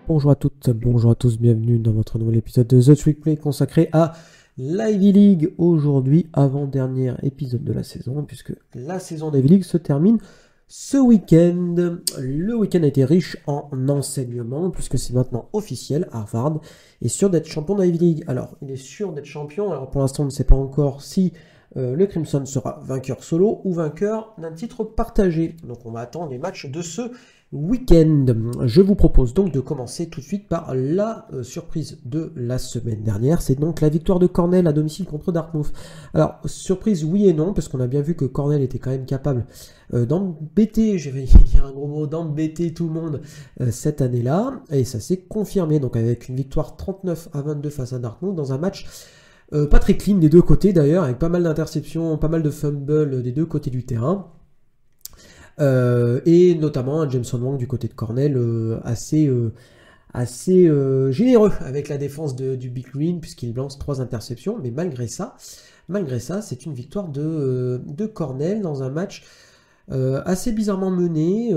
Bonjour à toutes, bonjour à tous, bienvenue dans votre nouvel épisode de The Trick Play consacré à l'Ivy League. Aujourd'hui, avant-dernier épisode de la saison, puisque la saison d'Ivy League se termine ce week-end. Le week-end a été riche en enseignements, puisque c'est maintenant officiel, Harvard est sûr d'être champion d'Ivy League. Alors, il est sûr d'être champion, alors pour l'instant on ne sait pas encore si le Crimson sera vainqueur solo ou vainqueur d'un titre partagé. Donc on va attendre les matchs de ce week-end. Je vous propose donc de commencer tout de suite par la surprise de la semaine dernière. C'est donc la victoire de Cornell à domicile contre Dartmouth. Alors, surprise oui et non, parce qu'on a bien vu que Cornell était quand même capable d'embêter, je vais dire un gros mot, d'embêter tout le monde cette année-là. Et ça s'est confirmé, donc avec une victoire 39-22 face à Dartmouth dans un match pas très clean des deux côtés d'ailleurs, avec pas mal d'interceptions, pas mal de fumbles des deux côtés du terrain. Et notamment un Jameson Wang du côté de Cornell assez généreux avec la défense du Big Green puisqu'il lance 3 interceptions. Mais malgré ça, c'est une victoire de Cornell dans un match assez bizarrement mené.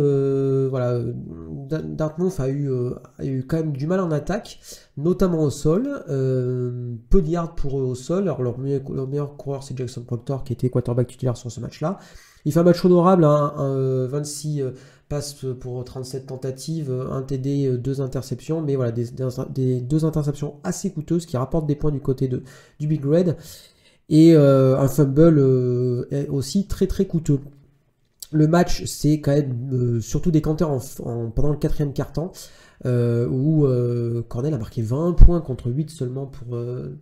Voilà, Dartmouth a eu quand même du mal en attaque, notamment au sol. Peu de yards pour eux au sol. Alors leur meilleur coureur c'est Jackson Proctor qui était quarterback titulaire sur ce match-là. Il fait un match honorable, hein, 26 passes pour 37 tentatives, 1 TD, 2 interceptions, mais voilà, des 2 interceptions assez coûteuses qui rapportent des points du côté du Big Red, et un fumble aussi très très coûteux. Le match s'est quand même surtout décanté pendant le 4e quart-temps, où Cornell a marqué 20 points contre 8 seulement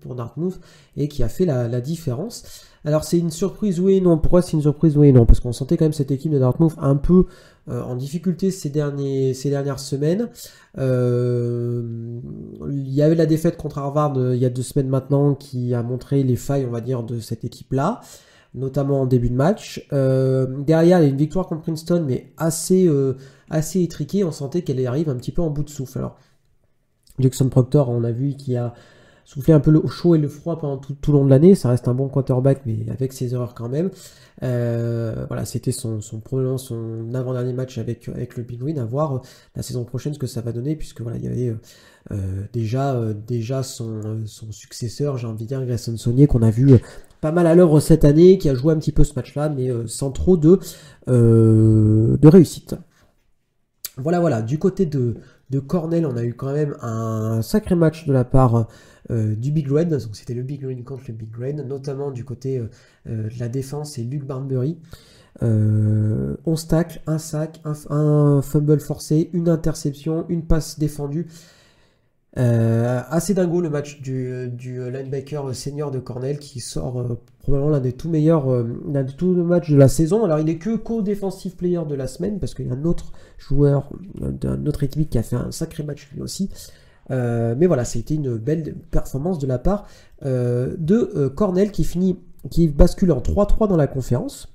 pour Dartmouth, et qui a fait la différence. Alors c'est une surprise oui et non. Pourquoi c'est une surprise oui et non? Parce qu'on sentait quand même cette équipe de Dartmouth un peu en difficulté ces dernières semaines. Il y avait la défaite contre Harvard il y a 2 semaines maintenant qui a montré les failles, on va dire, de cette équipe-là, notamment en début de match. Derrière, il y a une victoire contre Princeton, mais assez étriquée. On sentait qu'elle arrive un petit peu en bout de souffle. Alors, Jackson Proctor, on a vu qu'il a soufflé un peu le chaud et le froid pendant tout le long de l'année. Ça reste un bon quarterback, mais avec ses erreurs quand même. Voilà, c'était probablement son avant-dernier match avec le Big Green. À voir la saison prochaine ce que ça va donner, puisque voilà, il y avait déjà son successeur, j'ai envie de dire, Grayson Saunier, qu'on a vu pas mal à l'œuvre cette année, qui a joué un petit peu ce match-là, mais sans trop de réussite. Voilà, du côté de Cornell, on a eu quand même un sacré match de la part du Big Red, donc c'était le Big Green contre le Big Red, notamment du côté de la défense, c'est Luke Barnbury. 11 tacles, 1 sac, un fumble forcé, une interception, une passe défendue. Assez dingo le match du linebacker senior de Cornell qui sort probablement l'un des tout meilleurs matchs de la saison. Alors il est que co-defensive player de la semaine parce qu'il y a un autre joueur d'une autre équipe qui a fait un sacré match lui aussi. Mais voilà, c'était une belle performance de la part de Cornell qui bascule en 3-3 dans la conférence.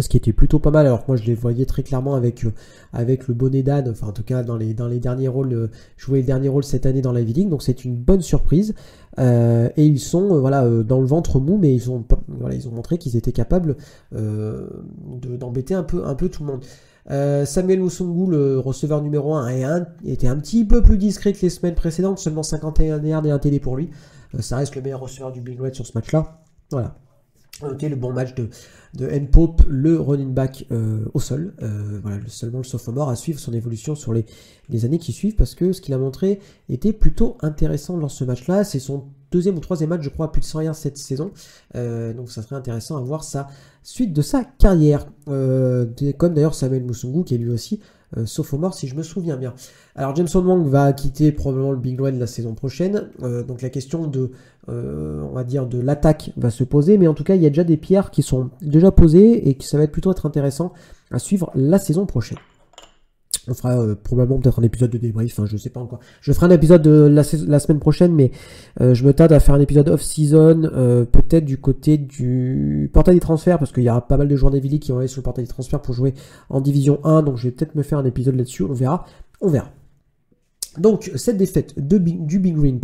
Ce qui était plutôt pas mal, alors que moi je les voyais très clairement avec le bonnet d'âne, enfin en tout cas dans les derniers rôles, jouer les derniers rôles cette année dans la Ivy League, donc c'est une bonne surprise. Et ils sont dans le ventre mou, mais ils ont montré qu'ils étaient capables d'embêter un peu tout le monde. Samuel Musungu, le receveur numéro 1, était un petit peu plus discret que les semaines précédentes, seulement 51 yards et 1 TD pour lui. Ça reste le meilleur receveur du Big Red sur ce match-là. Voilà. Noter le bon match de N. Pope, le running back au sol. Voilà, seulement le sophomore à suivre son évolution sur les années qui suivent, parce que ce qu'il a montré était plutôt intéressant dans ce match-là. C'est son 2e ou 3e match, je crois, à plus de 100 yards cette saison. Donc ça serait intéressant à voir sa suite de sa carrière. Comme d'ailleurs Samuel Musungu, qui est lui aussi sophomore, si je me souviens bien. Alors Jameson Wang va quitter probablement le Big Red la saison prochaine. Donc la question on va dire de l'attaque va se poser, mais en tout cas il y a déjà des pierres qui sont déjà posées et que ça va être intéressant à suivre la saison prochaine. On fera probablement peut-être un épisode de débrief, enfin je sais pas encore. Je ferai un épisode de la semaine prochaine, mais je me tarde à faire un épisode off-season, peut-être du côté du portail des transferts, parce qu'il y a pas mal de joueurs d'Ivy League qui vont aller sur le portail des transferts pour jouer en Division 1, donc je vais peut-être me faire un épisode là-dessus, on verra. Donc cette défaite du Big Green,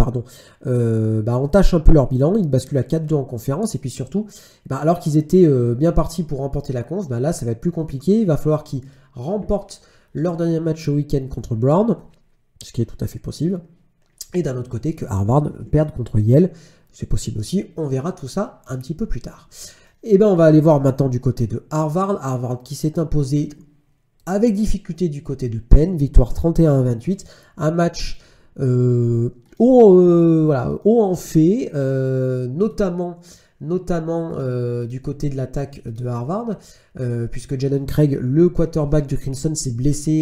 entache un peu leur bilan. Ils basculent à 4-2 en conférence, et puis surtout, alors qu'ils étaient bien partis pour remporter la conf, là ça va être plus compliqué. Il va falloir qu'ils remportent leur dernier match au week-end contre Brown, ce qui est tout à fait possible. Et d'un autre côté, que Harvard perde contre Yale, c'est possible aussi, on verra tout ça un petit peu plus tard. Et bien on va aller voir maintenant du côté de Harvard, Harvard qui s'est imposé avec difficulté du côté de Penn, victoire 31-28, un match haut en fait, notamment du côté de l'attaque de Harvard, puisque Jaden Craig, le quarterback de Crimson,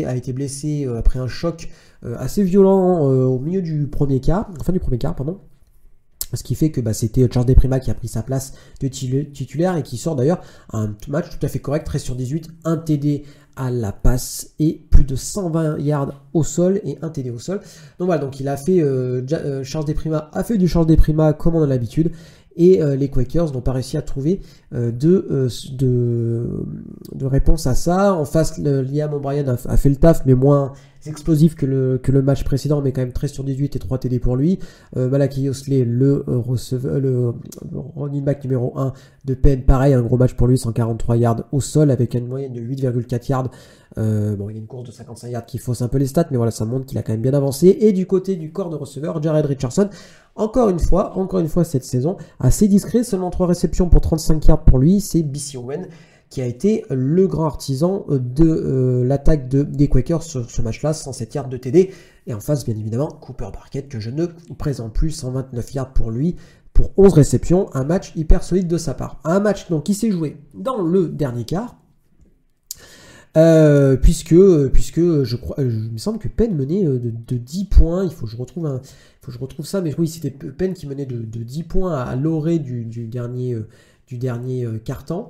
a été blessé après un choc assez violent au milieu du premier quart, pardon. Ce qui fait que c'était Charles Deprima qui a pris sa place de titulaire et qui sort d'ailleurs un match tout à fait correct, 13 sur 18, un TD à la passe et plus de 120 yards au sol et un TD au sol. Donc voilà, donc il a fait Charles Deprima a fait du Charles Deprima comme on a l'habitude. Et les Quakers n'ont pas réussi à trouver de réponse à ça. En face, Liam O'Brien a fait le taf, mais moins explosif que le match précédent, mais quand même 13 sur 18 et 3 TD pour lui. Malachi Osley, le running back numéro 1 de Penn, pareil, un gros match pour lui, 143 yards au sol avec une moyenne de 8,4 yards. Il y a une course de 55 yards qui fausse un peu les stats, mais voilà, ça montre qu'il a quand même bien avancé. Et du côté du corps de receveur, Jared Richardson, encore une fois cette saison, assez discret, seulement 3 réceptions pour 35 yards pour lui. C'est BC Owen qui a été le grand artisan de l'attaque des Quakers sur ce match-là, 107 yards de TD. Et en face, bien évidemment, Cooper Barquette, que je ne présente plus, 129 yards pour lui, pour 11 réceptions. Un match hyper solide de sa part. Un match donc qui s'est joué dans le dernier quart. Puisque il me semble que Penn menait de 10 points, il faut que je retrouve ça, mais oui, c'était Penn qui menait de 10 points à l'orée du dernier quart-temps.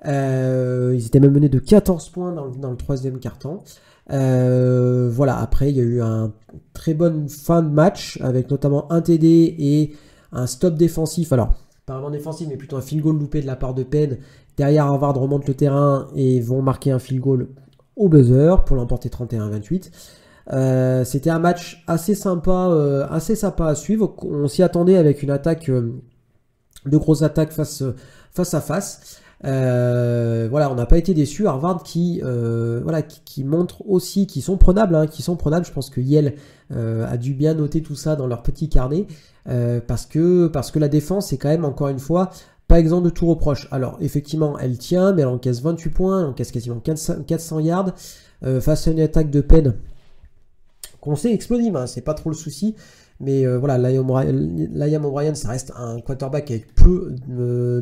Ils étaient même menés de 14 points dans le troisième quart-temps. Voilà, après il y a eu un très bonne fin de match avec notamment un TD et un stop défensif, alors pas vraiment défensif mais plutôt un field goal loupé de la part de Penn. Derrière, Harvard remonte le terrain et vont marquer un field goal au buzzer pour l'emporter 31-28. C'était un match assez sympa à suivre. On s'y attendait avec une attaque, de grosses attaques face à face. Voilà, on n'a pas été déçus. Harvard qui montre aussi qu'ils sont prenables, Je pense que Yale a dû bien noter tout ça dans leur petit carnet, parce que la défense est quand même, encore une fois, pas exempt de tout reproche. Alors, effectivement, elle tient, mais elle encaisse 28 points, elle encaisse quasiment 400 yards face à une attaque de Penn qu'on sait explosive, c'est pas trop le souci. Mais voilà, Liam O'Brien, ça reste un quarterback avec peu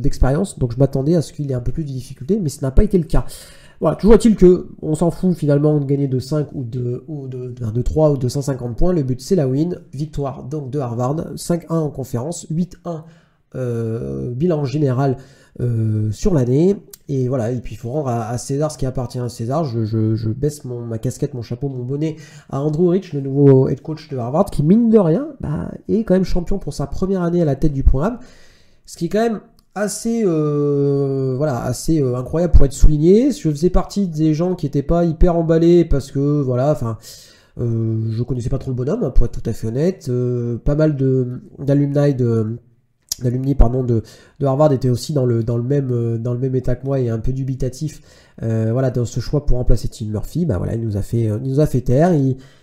d'expérience, donc je m'attendais à ce qu'il ait un peu plus de difficultés, mais ce n'a pas été le cas. Voilà, toujours est-il que on s'en fout finalement de gagner de 5 ou de 3 ou de 150 points. Le but, c'est la win. Victoire donc de Harvard, 5-1 en conférence, 8-1 bilan général sur l'année. Et voilà, et puis il faut rendre à César ce qui appartient à César. Je baisse ma casquette, mon chapeau, mon bonnet à Andrew Rich, le nouveau head coach de Harvard, qui mine de rien est quand même champion pour sa première année à la tête du programme. Ce qui est quand même assez incroyable pour être souligné. Je faisais partie des gens qui n'étaient pas hyper emballés parce que je connaissais pas trop le bonhomme, pour être tout à fait honnête. Pas mal d'alumni de Harvard était aussi dans le même état que moi et un peu dubitatif dans ce choix pour remplacer Tim Murphy. Il nous a fait taire.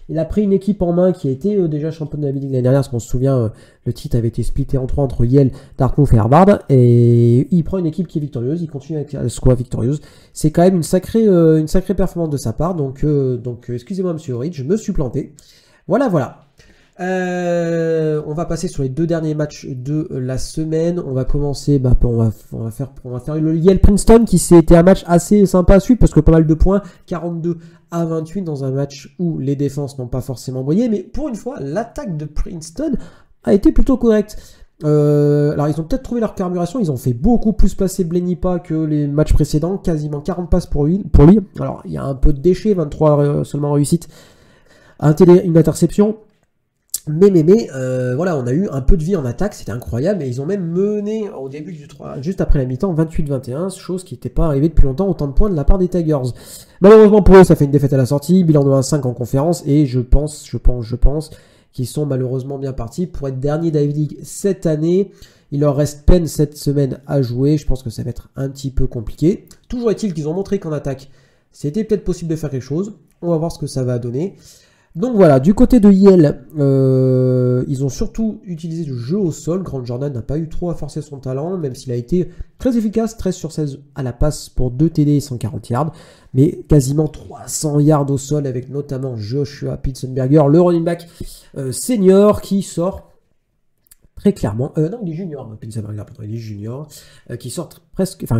Il a pris une équipe en main qui a été déjà championne de la Big League l'année dernière, parce qu'on se souvient, le titre avait été splitté en 3 entre Yale, Dartmouth et Harvard, et il prend une équipe qui est victorieuse, il continue avec la squad victorieuse. C'est quand même une sacrée performance de sa part, donc excusez-moi Monsieur Rich, je me suis planté. Voilà. On va passer sur les 2 derniers matchs de la semaine. On va commencer, on va faire le Yale Princeton, qui c'était un match assez sympa à suivre parce que pas mal de points, 42-28 dans un match où les défenses n'ont pas forcément brillé, mais pour une fois l'attaque de Princeton a été plutôt correcte. Alors ils ont peut-être trouvé leur carburation, ils ont fait beaucoup plus passer Blenipa que les matchs précédents, quasiment 40 passes pour lui. Alors il y a un peu de déchets, 23 seulement réussites, une interception. Mais voilà, on a eu un peu de vie en attaque, c'était incroyable, et ils ont même mené au début du 3, juste après la mi-temps, 28-21, chose qui n'était pas arrivée depuis longtemps, autant de points de la part des Tigers. Malheureusement pour eux, ça fait une défaite à la sortie, bilan de 1-5 en conférence, et je pense qu'ils sont malheureusement bien partis pour être dernier d'Ivy League cette année. Il leur reste peine cette semaine à jouer, je pense que ça va être un petit peu compliqué. Toujours est-il qu'ils ont montré qu'en attaque, c'était peut-être possible de faire quelque chose, on va voir ce que ça va donner. Donc voilà, du côté de Yale, ils ont surtout utilisé le jeu au sol. Grant Jordan n'a pas eu trop à forcer son talent, même s'il a été très efficace, 13 sur 16 à la passe pour 2 TD et 140 yards, mais quasiment 300 yards au sol avec notamment Joshua Pitsenberger, le running back senior qui sort très clairement, non, il est junior, Pitsenberger, pardon, il est junior, qui sort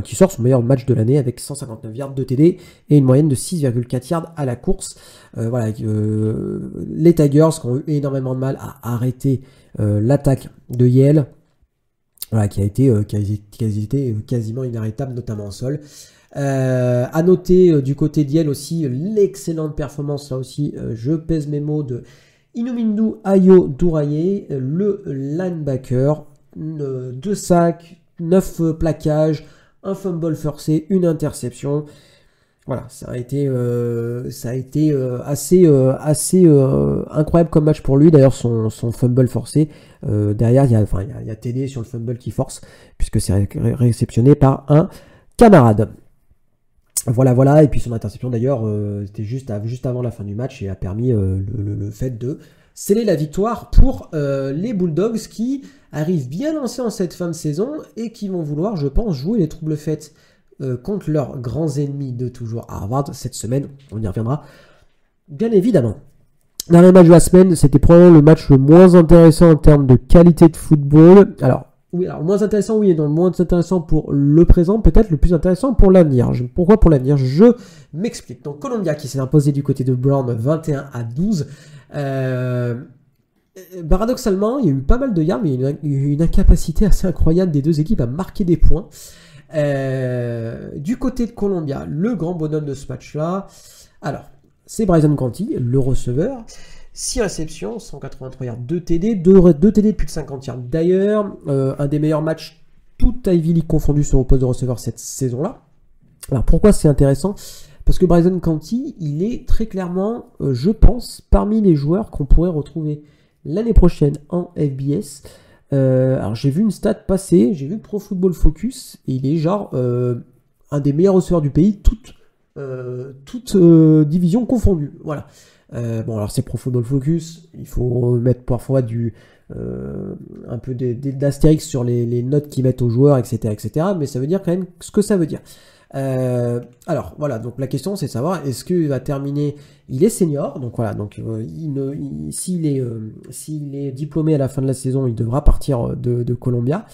qui sort son meilleur match de l'année avec 159 yards de TD et une moyenne de 6,4 yards à la course. Voilà, les Tigers qui ont eu énormément de mal à arrêter l'attaque de Yale, voilà, qui a été quasiment inarrêtable, notamment au sol. À noter du côté de Yale aussi l'excellente performance, là aussi, je pèse mes mots, de Inumindu Ayo Douraye, le linebacker, 2 sacs, 9 plaquages, un fumble forcé, une interception. Voilà, ça a été assez incroyable comme match pour lui. D'ailleurs, son fumble forcé, derrière, il y a TD sur le fumble qui force, puisque c'est réceptionné par un camarade. Voilà, et puis son interception d'ailleurs, c'était juste avant la fin du match et a permis le fait de sceller la victoire pour les Bulldogs qui arrivent bien lancés en cette fin de saison et qui vont vouloir, je pense, jouer les troubles faites contre leurs grands ennemis de toujours à Harvard cette semaine. On y reviendra bien évidemment. Dernier match de la semaine, c'était probablement le match le moins intéressant en termes de qualité de football. Alors moins intéressant, oui, et non, le moins intéressant pour le présent, peut-être le plus intéressant pour l'avenir. Pourquoi pour l'avenir? Je m'explique. Donc Columbia qui s'est imposé du côté de Brown 21-12. Paradoxalement, il y a eu pas mal de yards, mais il y a eu une incapacité assez incroyable des deux équipes à marquer des points. Du côté de Columbia, le grand bonhomme de ce match-là, alors, c'est Bryson Canty, le receveur. 6 réceptions, 183 yards, 2 TD, 2 TD de plus de 50 yards. D'ailleurs, un des meilleurs matchs, toute Ivy League confondue sur le poste de receveur cette saison-là. Alors pourquoi c'est intéressant? Parce que Bryson Canty, il est très clairement, je pense, parmi les joueurs qu'on pourrait retrouver l'année prochaine en FBS. Alors j'ai vu une stat passer, j'ai vu Pro Football Focus, et il est genre un des meilleurs receveurs du pays, toute division confondue. Voilà. Bon, alors c'est Pro Football Focus, il faut mettre parfois un peu d'astérix sur les notes qu'ils mettent aux joueurs, etc., mais ça veut dire quand même ce que ça veut dire. Alors voilà, donc la question c'est de savoir est-ce qu'il va terminer, il est senior, donc voilà, donc s'il est diplômé à la fin de la saison, il devra partir de Columbia,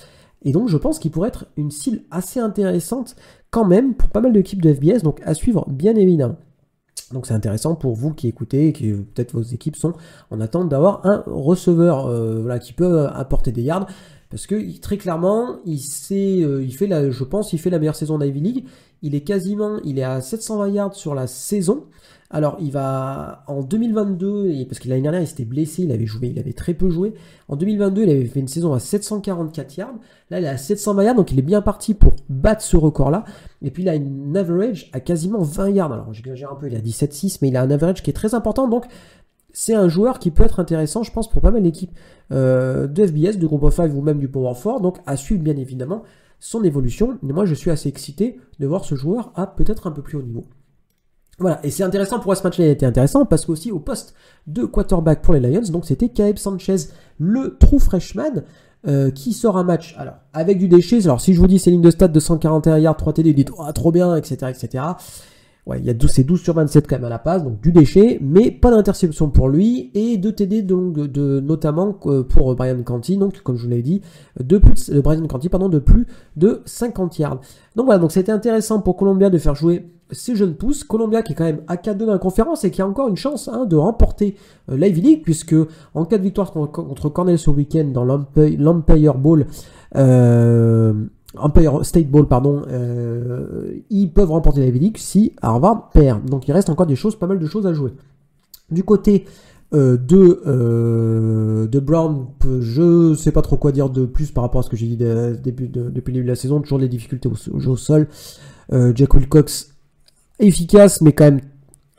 et donc je pense qu'il pourrait être une cible assez intéressante quand même pour pas mal d'équipes de FBS, donc à suivre bien évidemment. Donc c'est intéressant pour vous qui écoutez, et que peut-être vos équipes sont en attente d'avoir un receveur qui peut apporter des yards, parce que très clairement, il fait la meilleure saison d'Ivy League. Il est à 720 yards sur la saison. Alors il va en 2022, parce que l'année dernière il s'était blessé, il avait très peu joué. En 2022, il avait fait une saison à 744 yards. Là, il est à 720 yards, donc il est bien parti pour battre ce record-là. Et puis il a une average à quasiment 20 yards. Alors j'exagère un peu, il a 17,6, mais il a un average qui est très important. Donc c'est un joueur qui peut être intéressant, je pense, pour pas mal d'équipes de FBS, de Group of 5 ou même du Power 4. Donc à suivre bien évidemment son évolution. Mais moi, je suis assez excité de voir ce joueur à peut-être un peu plus haut niveau. Voilà, et c'est intéressant, pourquoi ce match-là a été intéressant, parce qu'aussi au poste de quarterback pour les Lions, donc c'était Caleb Sanchez, le true freshman, qui sort un match, alors, avec du déchet. Alors si je vous dis c'est ligne de stats de 141 yards, 3 TD, vous dites, oh, trop bien, etc. Ouais, c'est 12 sur 27 quand même à la passe, donc du déchet, mais pas d'interception pour lui, et 2 TD donc, notamment pour Bryson Canty, donc comme je vous l'ai dit, de plus de 50 yards. Donc voilà, donc c'était intéressant pour Columbia de faire jouer ces jeunes pousses. Columbia qui est quand même à 4-2 dans la conférence et qui a encore une chance de remporter l'Ivy League, puisque en cas de victoire contre Cornell ce week-end dans l'Empire Bowl, Empire State Bowl, ils peuvent remporter la Ivy League si Harvard perd. Donc il reste encore pas mal de choses à jouer. Du côté de Brown, je sais pas trop quoi dire de plus par rapport à ce que j'ai dit depuis le début de la saison. Toujours des difficultés au jeu au sol. Jack Wilcox efficace, mais quand même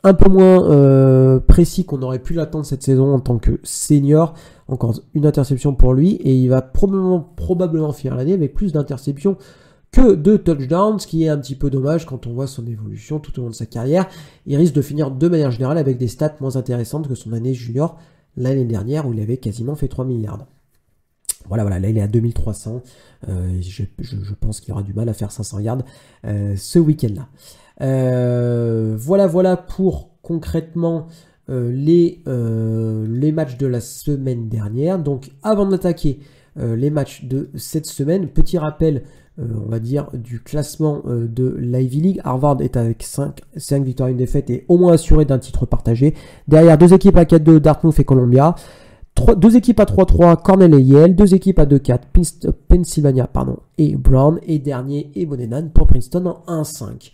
un peu moins précis qu'on aurait pu l'attendre cette saison en tant que senior. Encore une interception pour lui, et il va probablement finir l'année avec plus d'interceptions que 2 touchdowns, ce qui est un petit peu dommage quand on voit son évolution tout au long de sa carrière. Il risque de finir de manière générale avec des stats moins intéressantes que son année junior l'année dernière où il avait quasiment fait 3 milliards. Voilà, là il est à 2300. Je pense qu'il aura du mal à faire 500 yards ce week-end-là. Voilà pour concrètement les matchs de la semaine dernière. Donc avant d'attaquer les matchs de cette semaine, petit rappel, on va dire, du classement de l'Ivy League. Harvard est avec 5 victoires et 1 défaite et au moins assuré d'un titre partagé. Derrière, 2 équipes à 4-2, Dartmouth et Columbia. 2 équipes à 3-3, Cornell et Yale. 2 équipes à 2-4, Pennsylvania et Brown. Et dernier, Ebonenan pour Princeton en 1-5.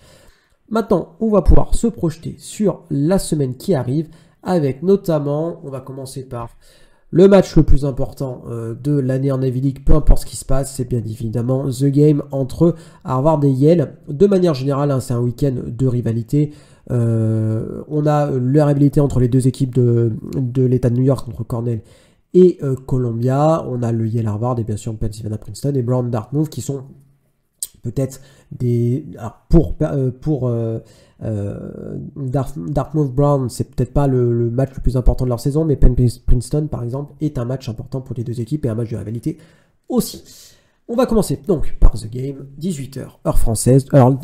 Maintenant, on va pouvoir se projeter sur la semaine qui arrive avec notamment, on va commencer par le match le plus important de l'année en Ivy League, peu importe ce qui se passe, c'est bien évidemment The Game entre Harvard et Yale. De manière générale, hein, c'est un week-end de rivalité. On a la rivalité entre les 2 équipes de l'État de New York, entre Cornell et Columbia. On a le Yale Harvard et bien sûr Pennsylvania Princeton et Brown Dartmouth qui sont peut-être des... Alors pour Dartmouth Brown, c'est peut-être pas le match le plus important de leur saison, mais Princeton par exemple est un match important pour les 2 équipes et un match de rivalité aussi. On va commencer donc par The Game, 18h, heure française. Alors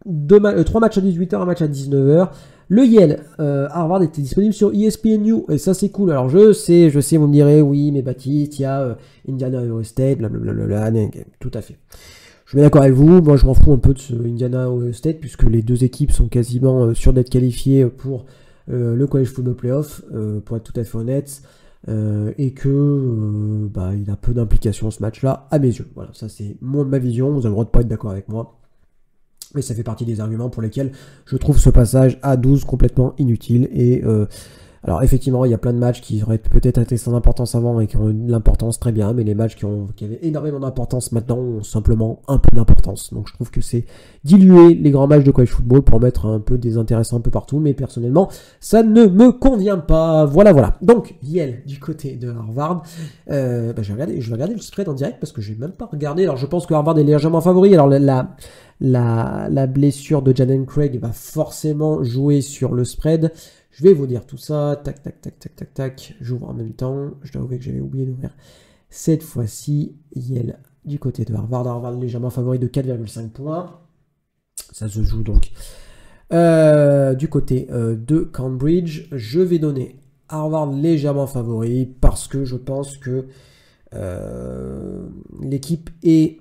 3 matchs à 18h, un match à 19h. Le Yale Harvard était disponible sur ESPNU et ça c'est cool. Alors je sais, vous me direz, oui mais Baptiste, il y a Indiana Ohio State, blablabla, tout à fait. Je suis d'accord avec vous, moi je m'en fous un peu de ce Indiana Ohio State puisque les 2 équipes sont quasiment sûres d'être qualifiées pour le College Football Playoff, pour être tout à fait honnête, et que il a peu d'implication ce match-là à mes yeux. Voilà, ça c'est ma vision, vous avez le droit de pas être d'accord avec moi, mais ça fait partie des arguments pour lesquels je trouve ce passage à 12 complètement inutile et alors effectivement, il y a plein de matchs qui auraient peut-être été sans importance avant et qui ont de l'importance très bien, mais les matchs qui avaient énormément d'importance maintenant ont simplement un peu d'importance. Donc je trouve que c'est diluer les grands matchs de college football pour mettre un peu des intéressants un peu partout, mais personnellement, ça ne me convient pas. Voilà. Donc Yale du côté de Harvard, je vais regarder le spread en direct parce que je n'ai même pas regardé. Alors je pense que Harvard est légèrement favori. Alors la blessure de Jaden Craig va forcément jouer sur le spread. Je vais vous dire tout ça, tac, j'ouvre en même temps, je dois avouer que j'avais oublié d'ouvrir. Cette fois-ci, Yale du côté de Harvard légèrement favori de 4,5 points. Ça se joue donc du côté de Cambridge. Je vais donner Harvard légèrement favori parce que je pense que l'équipe est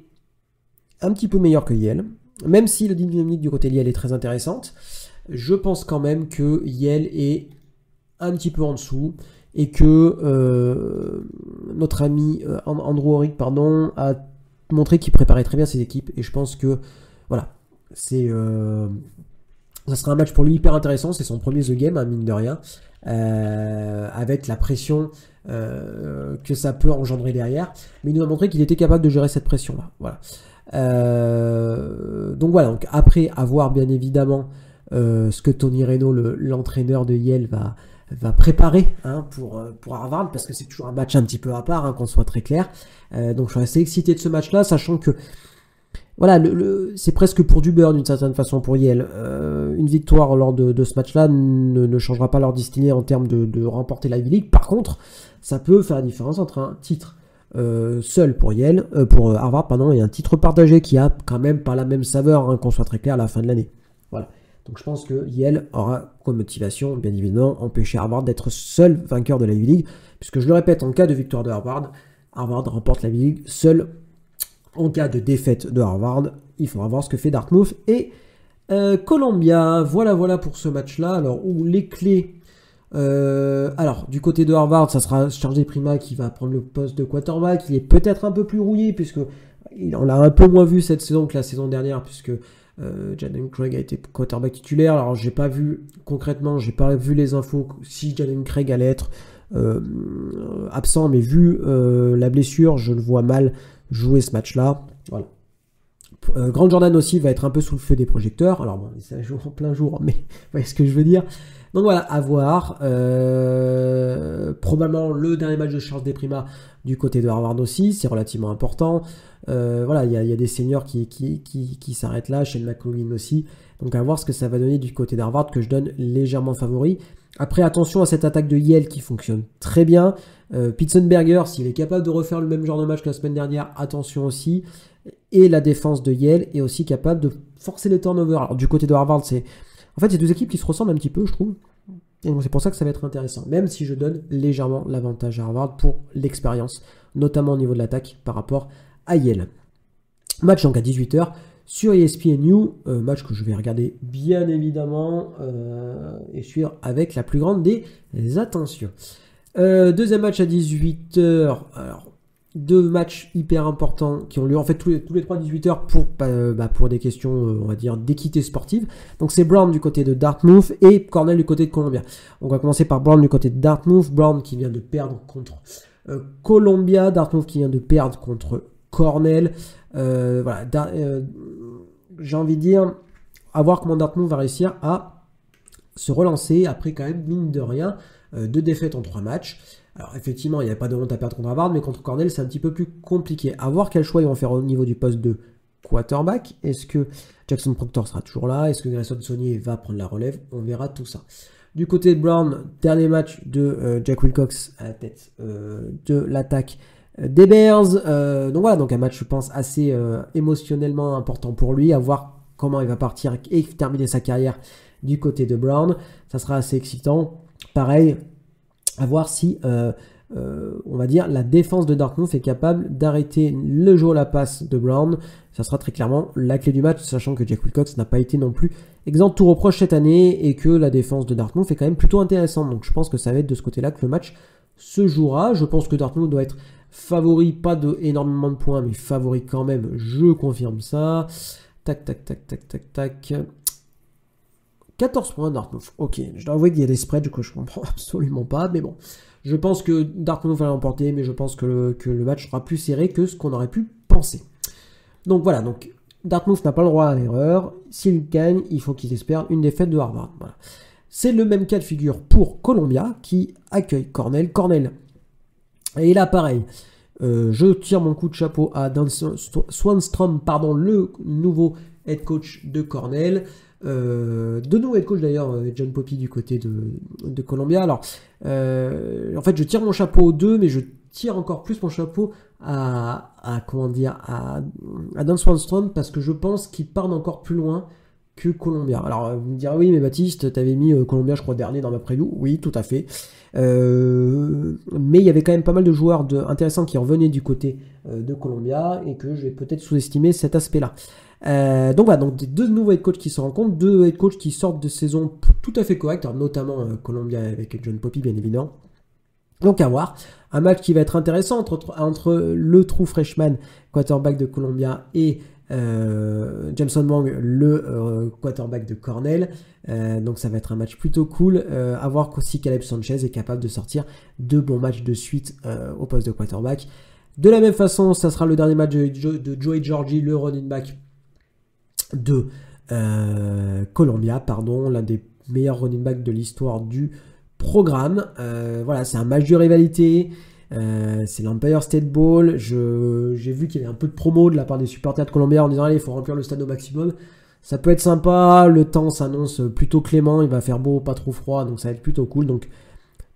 un petit peu meilleure que Yale. Même si la dynamique du côté de Yale est très intéressante, je pense quand même que Yale est un petit peu en dessous et que notre ami Andrew Horrick a montré qu'il préparait très bien ses équipes et je pense que voilà, ça sera un match pour lui hyper intéressant, c'est son premier The Game, hein, mine de rien, avec la pression que ça peut engendrer derrière, mais il nous a montré qu'il était capable de gérer cette pression-là. Voilà. Donc voilà, donc après avoir bien évidemment ce que Tony Reno, l'entraîneur de Yale, va préparer pour Harvard, parce que c'est toujours un match un petit peu à part, qu'on soit très clair. Donc je suis assez excité de ce match-là, sachant que voilà, c'est presque pour du beurre d'une certaine façon pour Yale. Une victoire lors de ce match-là ne changera pas leur destinée en termes de remporter la Ivy League. Par contre, ça peut faire la différence entre un titre seul pour Harvard, et un titre partagé qui a quand même pas la même saveur, qu'on soit très clair, à la fin de l'année. Voilà. Donc je pense que Yale aura comme motivation, bien évidemment, empêcher Harvard d'être seul vainqueur de la Ivy League, puisque je le répète, en cas de victoire de Harvard remporte la Ivy League seul. En cas de défaite de Harvard, il faudra voir ce que fait Dartmouth et Columbia. Voilà pour ce match-là. Alors, où les clés... alors, du côté de Harvard, ça sera Chargé Prima qui va prendre le poste de quarterback. Il est peut-être un peu plus rouillé, puisque on l'a un peu moins vu cette saison que la saison dernière, puisque Jaden Craig a été quarterback titulaire. Alors, j'ai pas vu les infos si Jaden Craig allait être absent, mais vu la blessure, je le vois mal jouer ce match-là. Voilà. Grant Jordan aussi va être un peu sous le feu des projecteurs. Alors bon, ça joue en plein jour, mais vous voyez ce que je veux dire. Donc voilà, à voir. Probablement le dernier match de Charles Prima du côté de Harvard aussi, c'est relativement important. Voilà, il y a des seniors qui s'arrêtent là, Shane McCollin aussi. Donc à voir ce que ça va donner du côté d'Harvard, que je donne légèrement favori. Après, attention à cette attaque de Yale qui fonctionne très bien. Pitsenberger, s'il est capable de refaire le même genre de match que la semaine dernière, attention aussi. Et la défense de Yale est aussi capable de forcer les turnovers. Alors du côté de Harvard, c'est deux équipes qui se ressemblent un petit peu, je trouve. Et donc c'est pour ça que ça va être intéressant. Même si je donne légèrement l'avantage à Harvard pour l'expérience, notamment au niveau de l'attaque par rapport à Yale. Match donc à 18h sur ESPNU, match que je vais regarder bien évidemment et suivre avec la plus grande des attentions. Deuxième match à 18h. Alors, deux matchs hyper importants qui ont lieu en fait tous les 3 à 18h pour des questions, on va dire, d'équité sportive. Donc c'est Brown du côté de Dartmouth et Cornell du côté de Columbia. On va commencer par Brown du côté de Dartmouth. Brown qui vient de perdre contre Columbia. Dartmouth qui vient de perdre contre Cornell. Voilà, j'ai envie de dire, à voir comment Dartmouth va réussir à se relancer après quand même, mine de rien, 2 défaites en 3 matchs. Alors effectivement, il n'y a pas de honte à perdre contre Harvard, mais contre Cornell, c'est un petit peu plus compliqué. À voir quel choix ils vont faire au niveau du poste de quarterback. Est-ce que Jackson Proctor sera toujours là? Est-ce que Grayson Saunier va prendre la relève? On verra tout ça. Du côté de Brown, dernier match de Jack Wilcox à la tête de l'attaque des Bears. Donc voilà, donc un match, je pense, assez émotionnellement important pour lui. À voir comment il va partir et terminer sa carrière du côté de Brown. Ça sera assez excitant. Pareil, à voir si, on va dire, la défense de Dartmouth est capable d'arrêter le jeu à la passe de Brown. Ça sera très clairement la clé du match, sachant que Jack Wilcox n'a pas été non plus exempt de tout reproche cette année et que la défense de Dartmouth est quand même plutôt intéressante. Donc je pense que ça va être de ce côté-là que le match se jouera. Je pense que Dartmouth doit être favori, pas de énormément de points, mais favori quand même, je confirme ça. Tac, tac, tac, tac, tac, tac. 14 points Dartmouth. Ok, je dois avouer qu'il y a des spreads que je comprends absolument pas, mais bon. Je pense que Dartmouth va l'emporter, mais je pense que le match sera plus serré que ce qu'on aurait pu penser. Donc voilà, donc Dartmouth n'a pas le droit à l'erreur. S'il gagne, il faut qu'ils espèrent une défaite de Harvard. Voilà. C'est le même cas de figure pour Columbia, qui accueille Cornell. Cornell, et là pareil, je tire mon coup de chapeau à Dan Swanstrom, le nouveau head coach de Cornell. De nouveau head coach d'ailleurs, John Poppy du côté de Columbia. Alors, en fait, je tire mon chapeau aux deux, mais je tire encore plus mon chapeau à Dan Swanstrom parce que je pense qu'il part encore plus loin que Columbia. Alors, vous me direz, oui, mais Baptiste, t'avais mis Columbia, je crois, dernier dans ma preview. Oui, tout à fait. Mais il y avait quand même pas mal de joueurs intéressants qui revenaient du côté de Columbia et que je vais peut-être sous-estimer cet aspect-là. Donc voilà, donc deux nouveaux head coachs qui se rencontrent, deux head coachs qui sortent de saison tout à fait correctes, notamment Columbia avec John Poppy bien évidemment. Donc à voir, un match qui va être intéressant entre le true freshman quarterback de Columbia et Jameson Wang, le quarterback de Cornell. Donc ça va être un match plutôt cool. À voir si Caleb Sanchez est capable de sortir 2 bons matchs de suite au poste de quarterback. De la même façon, ça sera le dernier match de Joey Georgie, le running back de Columbia, l'un des meilleurs running backs de l'histoire du programme. Voilà, c'est un match de rivalité. C'est l'Empire State Bowl. J'ai vu qu'il y avait un peu de promo de la part des supporters de Columbia en disant allez, il faut remplir le stade au maximum. Ça peut être sympa. Le temps s'annonce plutôt clément. Il va faire beau, pas trop froid, donc ça va être plutôt cool. Donc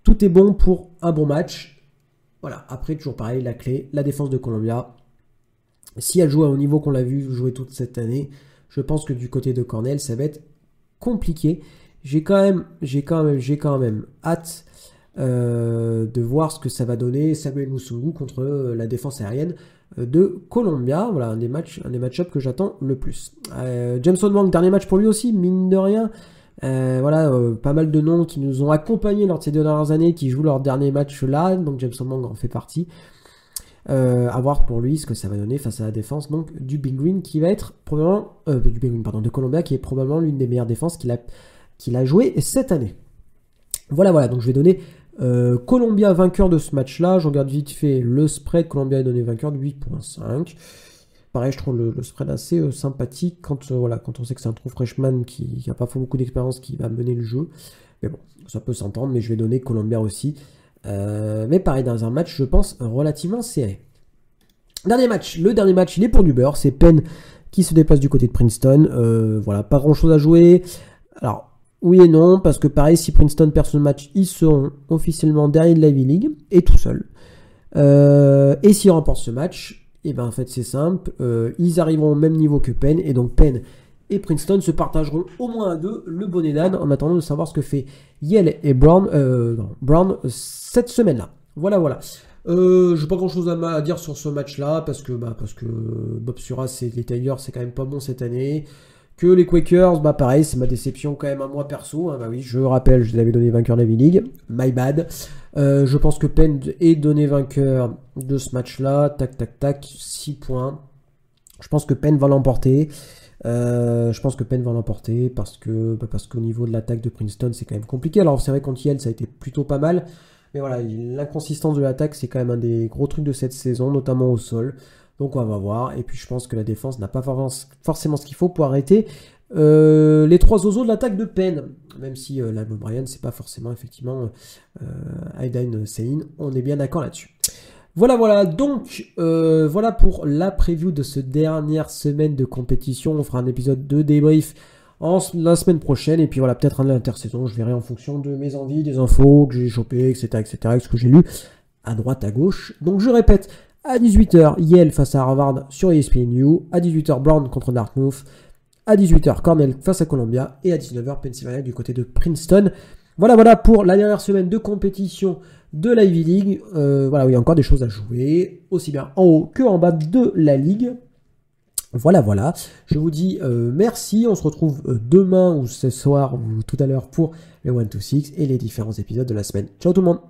tout est bon pour un bon match. Voilà, après toujours pareil, la clé, la défense de Columbia. Si elle joue au niveau qu'on l'a vu jouer toute cette année, je pense que du côté de Cornell, ça va être compliqué. J'ai quand même hâte de voir ce que ça va donner Samuel Musungu contre la défense aérienne de Columbia. Voilà, un des match-ups que j'attends le plus. Jameson Wang, dernier match pour lui aussi, mine de rien. Voilà, pas mal de noms qui nous ont accompagnés lors de ces 2 dernières années, qui jouent leur dernier match là, donc Jameson Wang en fait partie. À voir pour lui ce que ça va donner face à la défense donc du Big Green qui va être probablement de Columbia, qui est probablement l'une des meilleures défenses qu'il a joué cette année. Voilà, donc je vais donner Columbia vainqueur de ce match-là. Je regarde vite fait le spread. Columbia est donné vainqueur de 8.5. Pareil, je trouve le spread assez sympathique quand on sait que c'est un true freshman qui n'a pas fait beaucoup d'expérience qui va mener le jeu. Mais bon, ça peut s'entendre, mais je vais donner Columbia aussi. Mais pareil, dans un match, je pense, relativement serré. Dernier match, le dernier match, il est pour du beurre, c'est Penn qui se déplace du côté de Princeton. Voilà, pas grand chose à jouer. Alors, oui et non, parce que pareil, si Princeton perd ce match, ils seront officiellement derrière de la Ivy League, et tout seuls. Et s'ils remportent ce match, et ben en fait c'est simple, ils arriveront au même niveau que Penn, et donc Penn et Princeton se partageront au moins à deux le bonnet d'âne en attendant de savoir ce que fait Yale et Brown, cette semaine-là. Voilà, voilà. Je n'ai pas grand-chose à dire sur ce match-là parce que Bob Sura et les Tigers c'est quand même pas bon cette année. Que les Quakers, pareil, c'est ma déception quand même à moi perso. Hein, oui, je rappelle, je l'avais donné vainqueur de la V-League. My bad. Je pense que Penn est donné vainqueur de ce match-là. Tac, tac, tac. 6 points. Je pense que Penn va l'emporter. Parce qu'au niveau de l'attaque de Princeton, c'est quand même compliqué. Alors, c'est vrai contre Yale, ça a été plutôt pas mal. Mais voilà, l'inconsistance de l'attaque, c'est quand même un des gros trucs de cette saison, notamment au sol. Donc on va voir. Et puis je pense que la défense n'a pas forcément ce qu'il faut pour arrêter les trois oiseaux de l'attaque de Penn. Même si la Bryan, c'est pas forcément effectivement Aidan Sein. On est bien d'accord là-dessus. Voilà, voilà. Donc voilà pour la preview de ce dernière semaine de compétition. On fera un épisode de débrief la semaine prochaine. Et puis voilà, peut-être un intersaison. Je verrai en fonction de mes envies, des infos que j'ai chopées, etc., etc., ce que j'ai lu à droite, à gauche. Donc je répète. À 18h, Yale face à Harvard sur ESPNU. À 18h, Brown contre Dartmouth. À 18h, Cornell face à Columbia. Et à 19h, Pennsylvania du côté de Princeton. Voilà, voilà pour la dernière semaine de compétition de la Ivy League. Voilà, il y a encore des choses à jouer, aussi bien en haut que en bas de la ligue. Voilà, voilà. Je vous dis merci. On se retrouve demain ou ce soir ou tout à l'heure pour les 1-2-6 et les différents épisodes de la semaine. Ciao tout le monde!